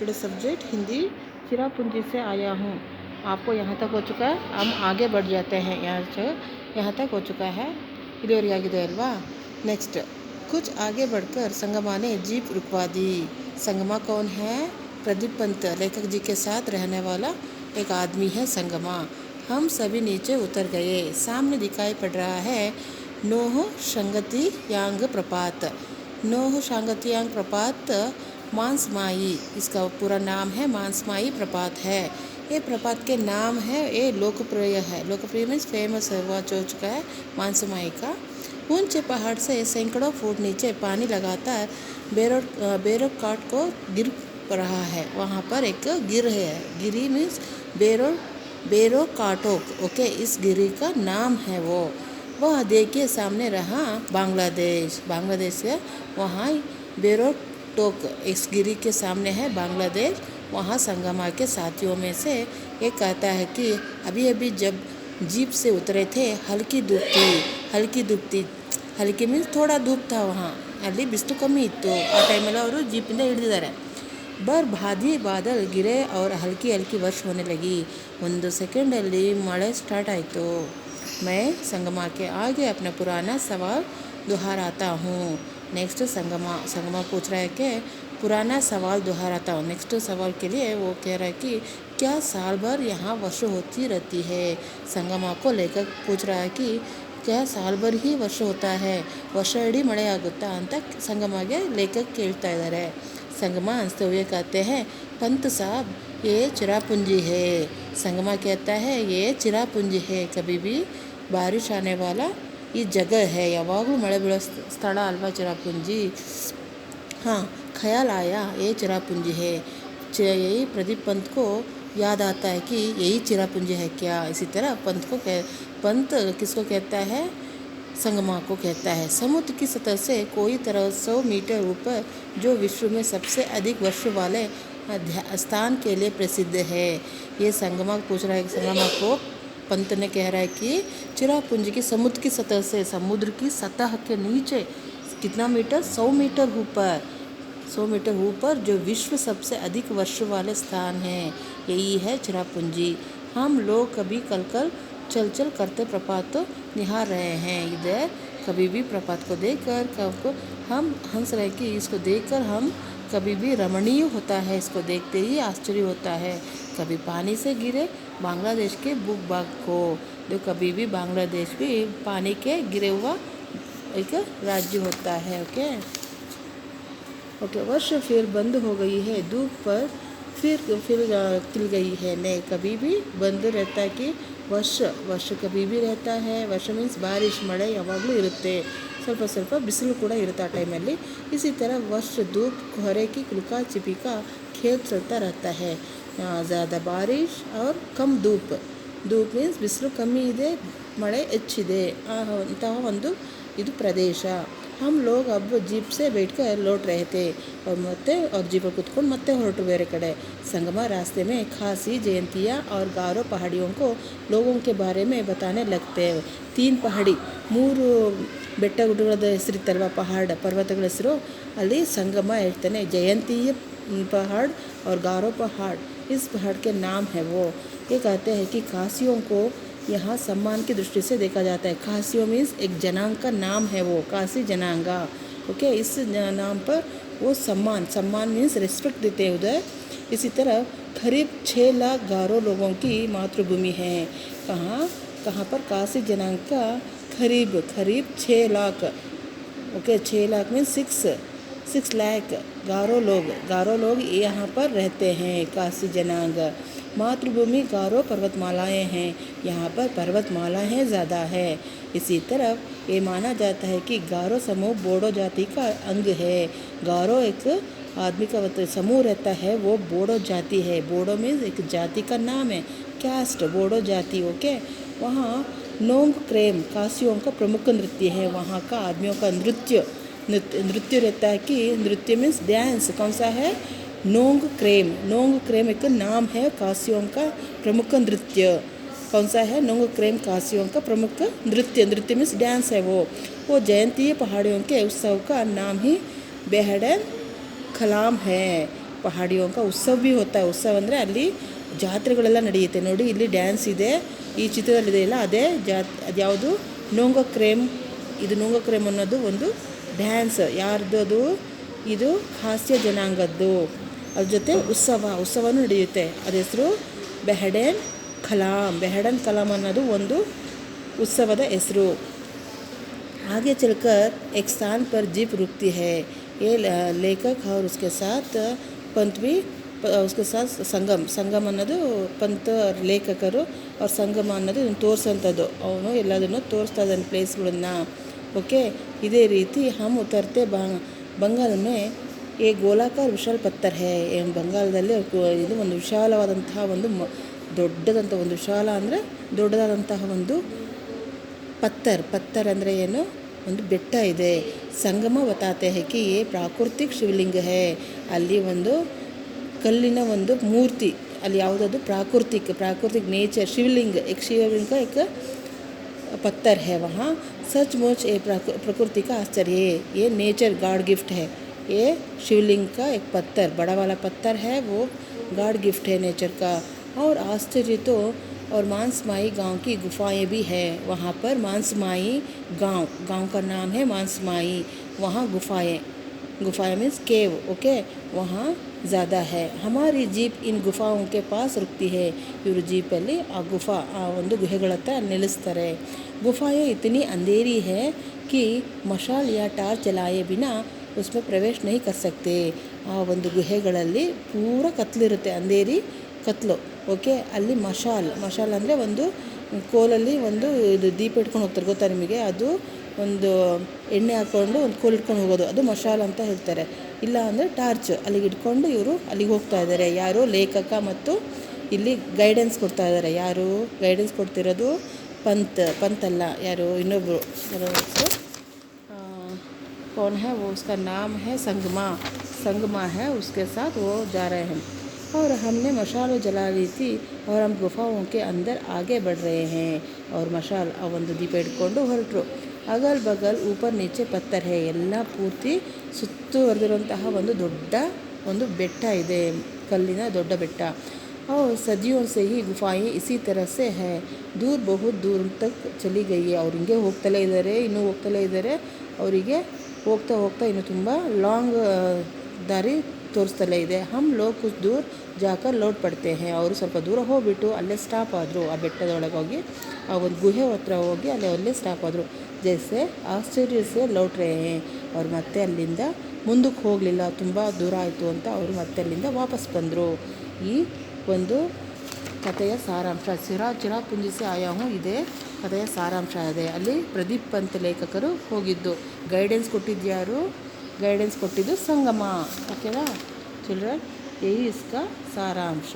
Today subject Hindi Cherrapunji से आया हूँ। आपको यहाँ तक हो चुका है, हम आगे बढ़ जाते हैं। यहाँ तक हो चुका है, इधर आगे अल्वा। नेक्स्ट कुछ आगे बढ़कर संगमा ने जीप रुकवा दी। संगमा कौन है? प्रदीप पंत लेखक जी के साथ रहने वाला एक आदमी है संगमा। हम सभी नीचे उतर गए। सामने दिखाई पड़ रहा है नोह शंगतियांग प्रपात। नोह शांगतियांग प्रपात मानसमाई, इसका पूरा नाम है मानसमाई प्रपात है। ये प्रपात के नाम है, ये लोकप्रिय है। लोकप्रिय मीन्स फेमस है, वह हो चुका है मानसमाई का। ऊंचे पहाड़ से सैकड़ों फुट नीचे पानी लगातार बेरोक काट को गिर रहा है। वहाँ पर एक गिर है, गिरी मीन्स बेरो काटोक। ओके, इस गिरी का नाम है वो। वह देखिए सामने रहा बांग्लादेश है। वहाँ बेरोटोक इस गिरी के सामने है बांग्लादेश। वहाँ संगमा के साथियों में से एक कहता है कि अभी जब जीप से उतरे थे हल्की धूप थी। हल्की मीन्स थोड़ा धूप था वहाँ, ಅಲ್ಲಿ ಬಿಸಿಲು ಕಮ್ಮಿ ಇತ್ತು ಆ ಟೈಮಲ್ಲಿ ಅವರು ಜೀಪಿಂದ ಹಿಡಿದಿದ್ದಾರೆ। भारी बादल गिरे और हल्की वर्ष होने लगी। 1 सेकेंडಲ್ಲಿ मಳೆ स्टार्ट आಯಿತು। मैं संगमा के आगे अपना पुराना सवाल दोहराता हूँ। नेक्स्ट संगमा पूछ रहा है कि पुराना सवाल दोहराता हूँ। नेक्स्ट सवाल के लिए वो कह रहा है कि क्या साल भर यहाँ वर्ष होती रहती है? संगमा को लेकर पूछ रहा है कि क्या साल भर ही ವರ್ಷ होता है, ವರ್ಷ ಇಡೀ ಮಳೆ ಆಗುತ್ತಾ ಅಂತ ಸಂಗಮಗೆ ಲೇಖक ಕೇಳ್ತಾ ಇದ್ದಾರೆ। संगमा हंसते हुए कहते हैं, पंत साहब ये चिरापुंजी है। संगमा कहता है ये चिरापुंजी है, कभी भी बारिश आने वाला ये जगह है। ಯಾವಾಗಲೂ ಮಳೆ ಬೀಳೋ ಸ್ಥಳ ಅಲ್ವಾ चिरापुंजी। हाँ, ख्याल आया ये चिरापुंजी है। यही प्रदीप पंत को याद आता है कि यही चिरापुंजी है क्या। इसी तरह पंत किसको कहता है? संगमा को कहता है। समुद्र की सतह से कोई तरह 100 मीटर ऊपर जो विश्व में सबसे अधिक वर्ष वाले स्थान के लिए प्रसिद्ध है। ये संगमा पूछ रहा है। संगमा को पंत ने कह रहा है कि चिरापुंजी की समुद्र की सतह के नीचे कितना मीटर? 100 मीटर ऊपर जो विश्व सबसे अधिक वर्ष वाले स्थान है, यही है चिरापुंजी। हम लोग कभी कल चल करते प्रपात तो निहार रहे हैं। इधर कभी भी प्रपात को देखकर हम हंस रहे कि इसको देखकर हम कभी भी रमणीय होता है, इसको देखते ही आश्चर्य होता है। कभी पानी से गिरे बांग्लादेश के भूभाग को, जो कभी भी बांग्लादेश भी पानी के गिरे हुआ एक राज्य होता है। ओके, वर्ष फिर बंद हो गई है, धूप पर फिर खिल गई है। नहीं, कभी भी बंद रहता है कि ವರ್ಷ कभी भी रहता है। ವರ್ಷ मीन्स बारिश, ಮಳೆ ಯಾವಾಗಲೂ ಇರುತ್ತೆ। ಸ್ವಲ್ಪ ಬಿಸಿಲು ಕೂಡ ಇರುತ್ತೆ ಆ ಟೈಮಲ್ಲಿ। इसी तरह वर्ष धूप कोहरे की लुका छिपी का खेल चलता रहता है। ज़्यादा बारिश और कम धूप मीन्स ಬಿಸಿಲು ಕಮ್ಮಿ ಇದೆ, ಮಳೆ ಹೆಚ್ಚಿದೆ ಅಂತಹ ಒಂದು ಇದು ಪ್ರದೇಶ। हम लोग अब जीप से बैठकर लौट रहे थे और जीप पर कुत्ಕೊಂಡು ಮತ್ತೆ ಹೊರಟು ಬೇರೆ ಕಡೆ। संगमा रास्ते में खासी, जयंतिया और गारो पहाड़ियों को लोगों के बारे में बताने लगते हैं। 3 पहाड़ी, 3 ಬೆಟ್ಟ ಗುಡ್ಡಗಳ ಹೆಸರಿತ್ತಲ್ವ, ಪರ್ವತಗಳ ಹೆಸರು। ಅಲ್ಲಿ ಸಂಗಮ ಹೇಳ್ತಾನೆ जयंतीय पहाड़ और गारो पहाड़, इस पहाड़ के नाम है वो। ये कहते हैं कि खासियों को यहाँ सम्मान की दृष्टि से देखा जाता है। खासियों मीन्स एक जनांग का नाम है वो, खासी जनांगा। ओके, इस नाम पर वो सम्मान मीन्स रिस्पेक्ट देते हैं उधर। इसी तरह करीब 6 लाख गारो लोगों की मातृभूमि है। कहाँ पर? काशी जनांग का करीब 6 लाख। ओके, 6 लाख मीन्स 6 लाख गारो लोग यहाँ पर रहते हैं। काशी जनांग मातृभूमि गारो पर्वतमालाएं हैं, यहाँ पर पर्वतमालाएं ज़्यादा है। इसी तरफ ये माना जाता है कि गारो समूह बोडो जाति का अंग है। गारो एक आदमी का समूह रहता है, वो बोडो जाति है। बोडो मीन्स एक जाति का नाम है, कैस्ट, बोडो जाति। ओके, वहाँ नोंग क्रेम कासियों का प्रमुख नृत्य है। वहाँ का आदमियों का नृत्य रहता है कि नृत्य मीन्स डांस। कौन सा है? नोंग क्रेम एक नाम है कासियों का प्रमुख नृत्य। कौन सा है? नोंग क्रेम कासियों का प्रमुख नृत्य मीन्स डांस है वो। जयंतीय पहाड़ियों के उत्सव का नाम ही बेहडन खलाम है। पहाड़ियों का उत्सव भी होता है. उत्सव ಅಂದರೆ ಅಲ್ಲಿ ಜಾತ್ರೆಗಳೆಲ್ಲ ನಡೆಯುತ್ತೆ. ನೋಡಿ ಇಲ್ಲಿ ಡ್ಯಾನ್ಸ್ ಇದೆ, ಈ ಚಿತ್ರದಲ್ಲಿದೆಯಲ್ಲ ಅದೇ ಅದ್ಯಾವುದು ನೋಂಗಕ್ರೇಮ್. ಇದು ನೋಂಗಕ್ರೇಮ್ ಅನ್ನೋದು ಒಂದು ಡ್ಯಾನ್ಸ್. ಯಾರ್ದು ಅದು? ಇದು ಹಾಸ್ಯ ಜನಾಂಗದ್ದು. ಅದ್ರ ಜೊತೆ ಉತ್ಸವನೂ ನಡೆಯುತ್ತೆ. ಅದ್ರ ಹೆಸರು ಬೆಹಡನ್ ಕಲಾಂ ಅನ್ನೋದು ಒಂದು उत्सवದ ಹೆಸರು. आगे चलकर एक स्थान पर जीप रुकती है. ये लेखक और उसके साथ पंत भी उसके साथ ಸಂಗಮ ಅನ್ನೋದು ಪಂತ ಲೇಖಕರು ಅವ್ರ ಸಂಗಮ ಅನ್ನೋದು ಇದನ್ನು ತೋರಿಸೋಂಥದ್ದು. ಅವನು ಎಲ್ಲದನ್ನು ತೋರಿಸ್ತಾ ಇದ್ದಾನೆ ಪ್ಲೇಸ್ಗಳನ್ನ. ಓಕೆ, ಇದೇ ರೀತಿ ಹಮ್ ಉತರ್ತೆ ಬಂಗಾಲ್ ಮೇ ಏ ಗೋಲಾಕಾರ ವಿಶಾಲ್ ಪತ್ತರ್ ಹೇ. ಬಂಗಾಲದಲ್ಲಿ ಇದು ಒಂದು ವಿಶಾಲವಾದಂತಹ ಒಂದು ದೊಡ್ಡದಂಥ ಒಂದು ವಿಶಾಲ ಅಂದರೆ ದೊಡ್ಡದಾದಂತಹ ಒಂದು ಪತ್ತರ್ ಅಂದರೆ ಏನು? ಒಂದು ಬೆಟ್ಟ ಇದೆ. ಸಂಗಮ ಬತಾತೆ ಹೇ ಕಿ ಯೇ ಪ್ರಾಕೃತಿಕ್ ಶಿವಲಿಂಗ ಹೇ. ಅಲ್ಲಿ ಒಂದು ಕಲ್ಲಿನ ಒಂದು ಮೂರ್ತಿ, ಅಲ್ಲಿ ಯಾವುದದು ಪ್ರಾಕೃತಿಕ್ ನೇಚರ್ ಶಿವಲಿಂಗ एक पत्थर है वहाँ. सचमुच ये प्रकृति का आश्चर्य है. ये नेचर गॉड गिफ्ट है. ये शिवलिंग का एक पत्थर, बड़ा वाला पत्थर है, वो गॉड गिफ्ट है नेचर का. और आश्चर्य तो और मानसमाई गांव की गुफाएं भी है. वहाँ पर मानसमाई गांव का नाम है मानसमाई. वहाँ गुफाएं मीन्स केव. ओके, वहाँ ज़्यादा है. हमारी जीप इन गुफाओं के पास रुकती है. ಇವರು ಜೀಪಲ್ಲಿ ಆ ಒಂದು ಗುಹೆಗಳ ಹತ್ರ ನಿಲ್ಲಿಸ್ತಾರೆ. गुफाएं इतनी अंधेरी है कि मशाल या टार्च जलाए बिना उसमें प्रवेश नहीं कर सकते. ಆ ಒಂದು ಗುಹೆಗಳಲ್ಲಿ ಪೂರ ಕತ್ಲಿರುತ್ತೆ, ಅಂಧೇರಿ ಕತ್ಲು. ಓಕೆ, ಅಲ್ಲಿ ಮಶಾಲ್ ಅಂದರೆ ಒಂದು ಕೋಲಲ್ಲಿ ಒಂದು ಇದು ದೀಪ ಇಟ್ಕೊಂಡು ಹೋಗ್ತಾರೆ, ಗೊತ್ತಾ ನಿಮಗೆ? ಅದು ಒಂದು ಎಣ್ಣೆ ಹಾಕ್ಕೊಂಡು ಒಂದು ಕೋಲ್ ಇಟ್ಕೊಂಡು ಹೋಗೋದು, ಅದು ಮಶಾಲ್ ಅಂತ ಹೇಳ್ತಾರೆ. ಇಲ್ಲ ಅಂದರೆ ಟಾರ್ಚ್ ಅಲ್ಲಿಗೆ ಇಟ್ಕೊಂಡು ಇವರು ಅಲ್ಲಿಗೆ ಹೋಗ್ತಾ ಇದ್ದಾರೆ. ಯಾರು? ಲೇಖಕ ಮತ್ತು ಇಲ್ಲಿ ಗೈಡೆನ್ಸ್ ಕೊಡ್ತಾ ಇದ್ದಾರೆ. ಯಾರು ಗೈಡೆನ್ಸ್ ಕೊಡ್ತಿರೋದು? पंत अल्ला, यारो ಇನ್ನೊಬ್ಬರು कौन है वो? उसका नाम है संगमा है. उसके साथ वो जा रहे हैं. और हमने मशाल जला ली थी और हम गुफाओं के अंदर आगे बढ़ रहे हैं. और मशाल ಒಂದು ದೀಪ ಇಟ್ಕೊಂಡು ಹೊರಟರು. ಅಗಲ್ ಬಗಲ್ ऊपर नीचे ಪತ್ತರ್ है. ಎಲ್ಲ ಪೂರ್ತಿ ಸುತ್ತುವರೆದಿರುವಂತಹ ಒಂದು ದೊಡ್ಡ ಒಂದು ಬೆಟ್ಟ ಇದೆ, ಕಲ್ಲಿನ ದೊಡ್ಡ ಬೆಟ್ಟ. और सदियों से ही गुफाएं इसी तरह से है. बहुत दूर तक चली गई है. ಅವ್ರು ಹಿಂಗೆ ಹೋಗ್ತಲೇ ಇದ್ದಾರೆ. ಅವರಿಗೆ ಹೋಗ್ತಾ ಇನ್ನು ತುಂಬ ಲಾಂಗ್ ದಾರಿ ತೋರಿಸ್ತಲೇ ಇದೆ. ಹಮ್ ಲೋಗ್ ಕುछ दूर जाकर लौट पड़ते हैं. ಅವರು ಸ್ವಲ್ಪ ದೂರ ಹೋಗ್ಬಿಟ್ಟು ಅಲ್ಲೇ ಸ್ಟಾಪ್ ಆದರು. ಆ ಬೆಟ್ಟದೊಳಗೆ ಹೋಗಿ ಆ ಒಂದು ಗುಹೆ ಹತ್ರ ಹೋಗಿ ಅಲ್ಲೇ ಸ್ಟಾಪ್ ಆದರು. ಜೈಸೆ ಆಶ್ಚರ್ಯ ಸೆ ಲೌಟ್ ರಹೆ ಹೇ. ಅವ್ರು ಮತ್ತೆ ಅಲ್ಲಿಂದ ಮುಂದಕ್ಕೆ ಹೋಗಲಿಲ್ಲ, ತುಂಬ ದೂರ ಆಯಿತು ಅಂತ ಅವರು ಮತ್ತೆ ಅಲ್ಲಿಂದ ವಾಪಸ್ ಬಂದರು. ಈ ಒಂದು ಕಥೆಯ ಸಾರಾಂಶ. ಚಿರಾಪುಂಜಿ ಸೆ ಆಯಾ ಹೂಂ, ಇದೇ ಕಥೆಯ ಸಾರಾಂಶ ಇದೆ. ಅಲ್ಲಿ ಪ್ರದೀಪ್ ಪಂತ್ ಲೇಖಕರು ಹೋಗಿದ್ದು. ಗೈಡೆನ್ಸ್ ಕೊಟ್ಟಿದ್ದು ಗೈಡೆನ್ಸ್ ಕೊಟ್ಟಿದ್ದು ಸಂಗಮ. ಓಕೆನಾ ಚಿಲ್ಡ್ರನ್? ಯಹಿ ಇಸ್ಕಾ ಸಾರಾಂಶ.